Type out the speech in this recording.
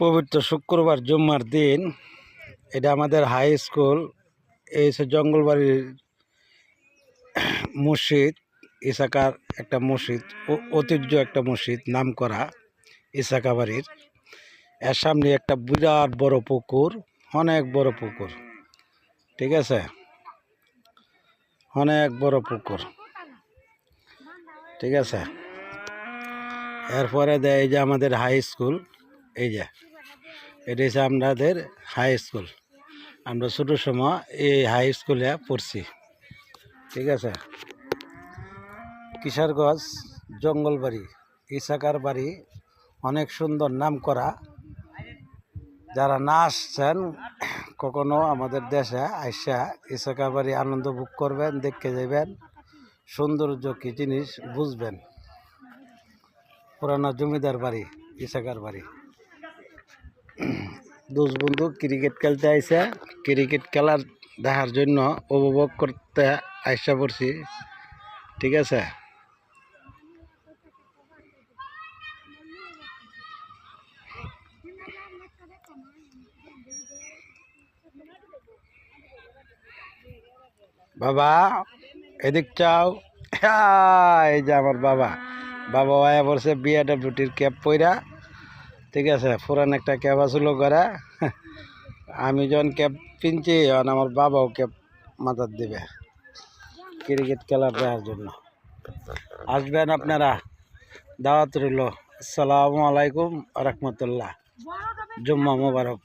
পবিত্র শুক্রবার জুম্মার দিন। এটা আমাদের হাই স্কুল, এই জঙ্গলবাড়ির মসজিদ, ইসাকার একটা মসজিদ, ঐতিহ্য একটা মসজিদ, নাম করা ইসাকা বাড়ির। এর সামনে একটা বিরাট বড় পুকুর, অনেক বড় পুকুর, ঠিক আছে, অনেক বড় পুকুর, ঠিক আছে। এরপরে দেয় এই যে আমাদের হাই স্কুল, এই যে এটা হচ্ছে আমাদের হাই স্কুল। আমরা ছোটোর সময় এই হাই স্কুলে পড়ছি, ঠিক আছে। কিশোরগঞ্জ জঙ্গলবাড়ি ইসাকার বাড়ি, অনেক সুন্দর নাম করা। যারা না আসছেন কখনো আমাদের দেশে আইসা ইসাকা বাড়ি আনন্দ ভোগ করবেন, দেখতে যাবেন, সৌন্দর্য কী জিনিস বুঝবেন। পুরানা জমিদার বাড়ি ইসাকার বাড়ি। দোষ বন্ধু ক্রিকেট খেলতে আইসা, ক্রিকেট খেলার দেখার জন্য উপভোগ করতে আইসা পড়ছি, ঠিক আছে। বাবা এদিক চাও, এই যে আমার বাবা আয়া পড়ছে বিএডব্লিউটির ক্যাপ পইরা, ঠিক আছে। পুরান একটা ক্যাপ আসলো করে, আমি যখন ক্যাপ কিনছি এখন আমার বাবাও ক্যাপ মাথার দিবে ক্রিকেট খেলার দেওয়ার জন্য। আসবেন আপনারা, দাওয়াত রইল। আসসালামু আলাইকুম রহমতুল্লাহ, জুম্মা মুবারক।